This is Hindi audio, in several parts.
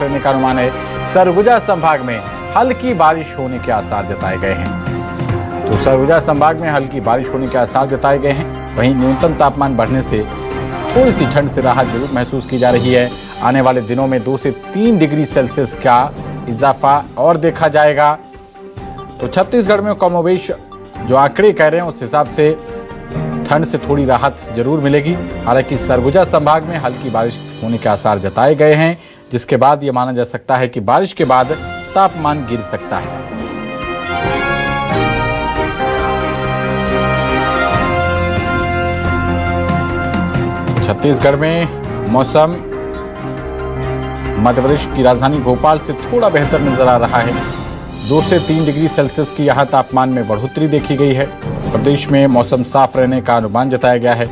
करने का अनुमान है। सरगुजा संभाग में हल्की बारिश होने के आसार जताए गए हैं। तो सरगुजा संभाग में हल्की बारिश होने के आसार जताए गए हैं। वहीं न्यूनतम तापमान बढ़ने से थोड़ी सी ठंड से राहत जरूर महसूस की जा रही है। आने वाले दिनों में 2 से 3 डिग्री सेल्सियस का इजाफा और देखा जाएगा। तो छत्तीसगढ़ में कमोबेश जो आंकड़े कह रहे हैं उस हिसाब से ठंड से थोड़ी राहत जरूर मिलेगी। हालांकि सरगुजा संभाग में हल्की बारिश होने के आसार जताए गए हैं, जिसके बाद यह माना जा सकता है कि बारिश के बाद तापमान गिर सकता है। छत्तीसगढ़ में मौसम मध्य प्रदेश की राजधानी भोपाल से थोड़ा बेहतर नजर आ रहा है। 2 से 3 डिग्री सेल्सियस की यहां तापमान में बढ़ोतरी देखी गई है। प्रदेश में मौसम साफ रहने का अनुमान जताया गया है।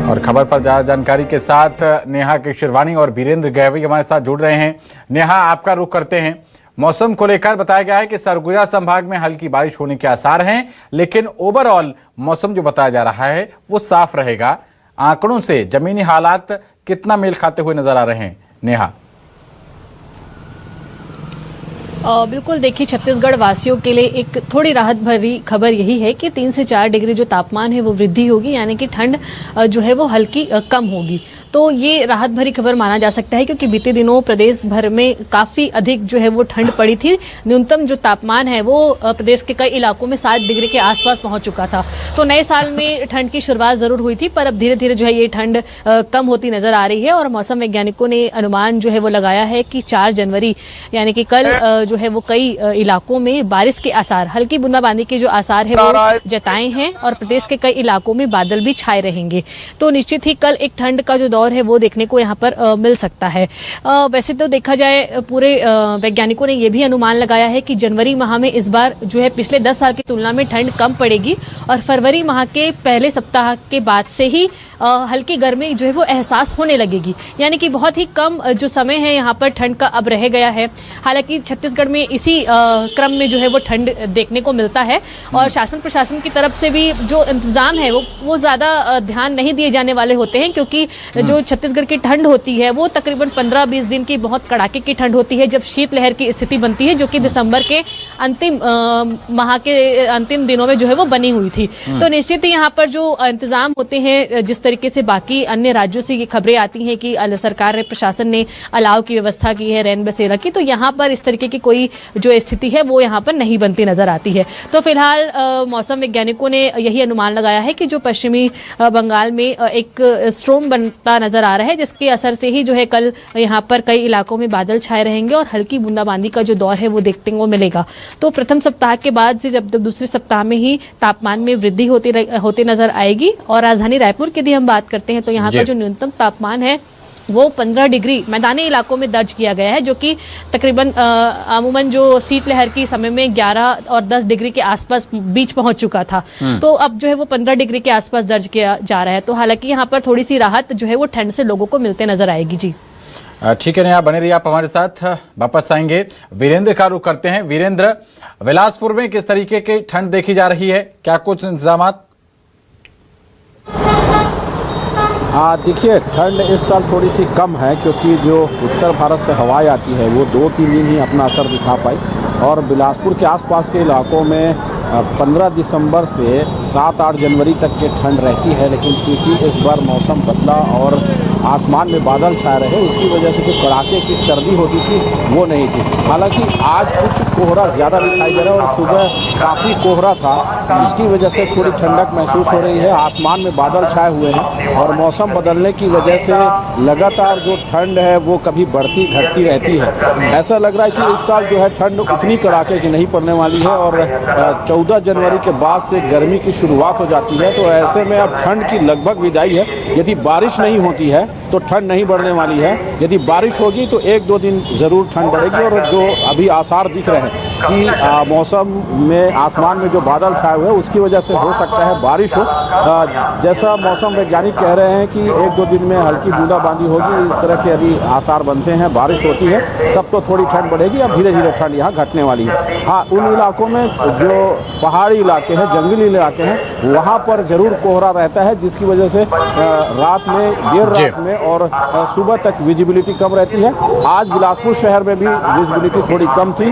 और खबर पर ज्यादा जानकारी के साथ नेहा किशोरवानी और वीरेंद्र गहवी हमारे साथ जुड़ रहे हैं। नेहा, आपका रुख करते हैं। मौसम को लेकर बताया गया है कि सरगुजा संभाग में हल्की बारिश होने के आसार हैं, लेकिन ओवरऑल मौसम जो बताया जा रहा है वो साफ रहेगा। आंकड़ों से जमीनी हालात कितना मेल खाते हुए नजर आ रहे हैं, नेहा? बिल्कुल, देखिए, छत्तीसगढ़ वासियों के लिए एक थोड़ी राहत भरी खबर यही है कि 3 से 4 डिग्री जो तापमान है वो वृद्धि होगी, यानी कि ठंड जो है वो हल्की कम होगी। तो ये राहत भरी खबर माना जा सकता है, क्योंकि बीते दिनों प्रदेश भर में काफ़ी अधिक जो है वो ठंड पड़ी थी। न्यूनतम जो तापमान है वो प्रदेश के कई इलाकों में 7 डिग्री के आसपास पहुंच चुका था। तो नए साल में ठंड की शुरुआत ज़रूर हुई थी, पर अब धीरे धीरे जो है ये ठंड कम होती नज़र आ रही है। और मौसम वैज्ञानिकों ने अनुमान जो है वो लगाया है कि 4 जनवरी यानी कि कल जो है वो कई इलाकों में बारिश के आसार, हल्की बूंदाबांदी के जो आसार है वो जताए हैं। और प्रदेश के कई इलाकों में बादल भी छाए रहेंगे। तो निश्चित ही कल एक ठंड का जो दौर है वो देखने को यहाँ पर मिल सकता है। वैसे तो देखा जाए, पूरे वैज्ञानिकों ने यह भी अनुमान लगाया है कि जनवरी माह में इस बार जो है पिछले 10 साल की तुलना में ठंड कम पड़ेगी। और फरवरी माह के पहले सप्ताह के बाद से ही हल्की गर्मी जो है वो एहसास होने लगेगी। यानी कि बहुत ही कम जो समय है यहाँ पर ठंड का अब रह गया है। हालांकि छत्तीसगढ़ में इसी क्रम में जो है वो ठंड देखने को मिलता है। और शासन प्रशासन की तरफ से भी जो इंतजाम है वो ज़्यादा ध्यान नहीं दिए जाने वाले होते हैं, क्योंकि जो छत्तीसगढ़ की ठंड होती है वो तकरीबन 15-20 दिन की बहुत कड़ाके की ठंड होती है, जब शीतलहर की स्थिति बनती है, जो कि दिसंबर के अंतिम माह के अंतिम दिनों में जो है वो बनी हुई थी। तो निश्चित ही यहाँ पर जो इंतजाम होते हैं, जिस तरीके से बाकी अन्य राज्यों से ये खबरें आती हैं कि सरकार ने, प्रशासन ने अलाव की व्यवस्था की है, रैन बसेरा की, तो यहाँ पर इस तरीके की कोई जो स्थिति है वो यहाँ पर नहीं बनती नजर आती है। तो फिलहाल मौसम वैज्ञानिकों ने यही अनुमान लगाया है कि जो पश्चिमी बंगाल में एक स्ट्रोम बनता नजर आ रहा है, जिसके असर से ही जो है कल यहाँ पर कई इलाकों में बादल छाए रहेंगे और हल्की बूंदाबांदी का जो दौर है वो देखने को मिलेगा। तो प्रथम सप्ताह के बाद से जब दूसरे सप्ताह में ही तापमान में वृद्धि होती नजर आएगी। और राजधानी रायपुर की यदि हम बात करते हैं तो यहाँ का जो न्यूनतम तापमान है वो 15 डिग्री मैदानी इलाकों में दर्ज किया गया है, जो कि तकरीबन अमूमन जो शीतलहर की समय में 11 और 10 डिग्री के आसपास बीच पहुंच चुका था। तो अब जो है वो 15 डिग्री के आसपास दर्ज किया जा रहा है। तो हालांकि यहाँ पर थोड़ी सी राहत जो है वो ठंड से लोगों को मिलते नजर आएगी। जी ठीक है, बने रहिए आप हमारे साथ। वापस आएंगे, वीरेंद्र का रुख करते हैं। वीरेंद्र, बिलासपुर में किस तरीके की ठंड देखी जा रही है, क्या कुछ इंतजाम? देखिए, ठंड इस साल थोड़ी सी कम है, क्योंकि जो उत्तर भारत से हवाएं आती है वो 2-3 दिन ही अपना असर दिखा पाई। और बिलासपुर के आसपास के इलाकों में 15 दिसंबर से 7-8 जनवरी तक की ठंड रहती है। लेकिन क्योंकि इस बार मौसम बदला और आसमान में बादल छाए रहे, उसकी वजह से जो कड़ाके की सर्दी होती थी वो नहीं थी। हालांकि आज कुछ कोहरा ज़्यादा दिखाई दे रहा है और सुबह काफ़ी कोहरा था, उसकी वजह से थोड़ी ठंडक महसूस हो रही है। आसमान में बादल छाए हुए हैं और मौसम बदलने की वजह से लगातार जो ठंड है वो कभी बढ़ती घटती रहती है। ऐसा लग रहा है कि इस साल जो है ठंड उतनी कड़ाके की नहीं पड़ने वाली है और 14 जनवरी के बाद से गर्मी की शुरुआत हो जाती है। तो ऐसे में अब ठंड की लगभग विदाई है। यदि बारिश नहीं होती है तो ठंड नहीं बढ़ने वाली है। यदि बारिश होगी तो 1-2 दिन ज़रूर ठंड बढ़ेगी। और जो अभी आसार दिख रहे हैं कि मौसम में आसमान में जो बादल छाए हुए हैं उसकी वजह से हो सकता है बारिश हो। जैसा मौसम वैज्ञानिक कह रहे हैं कि 1-2 दिन में हल्की बूंदाबांदी होगी। इस तरह के यदि आसार बनते हैं, बारिश होती है, तब तो थोड़ी ठंड बढ़ेगी। अब धीरे धीरे ठंड यहाँ घटने वाली है। हाँ, उन इलाकों में जो पहाड़ी इलाके हैं, जंगली इलाके हैं, वहाँ पर ज़रूर कोहरा रहता है, जिसकी वजह से रात में, देर रात में और सुबह तक विजिबिलिटी कम रहती है। आज बिलासपुर शहर में भी विजिबिलिटी थोड़ी कम थी,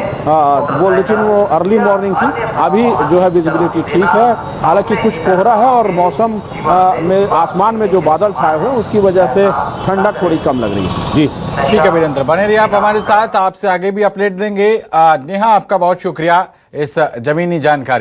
लेकिन वो अर्ली मॉर्निंग थी। अभी जो है विजिबिलिटी ठीक है, हालांकि कुछ कोहरा है और मौसम में, आसमान में जो बादल छाए हुए हैं उसकी वजह से ठंडक थोड़ी कम लग रही है। जी ठीक है वीरेंद्र, बने रहिए आप हमारे साथ, आपसे आगे भी अपडेट देंगे। नेहा, आपका बहुत शुक्रिया इस जमीनी जानकारी।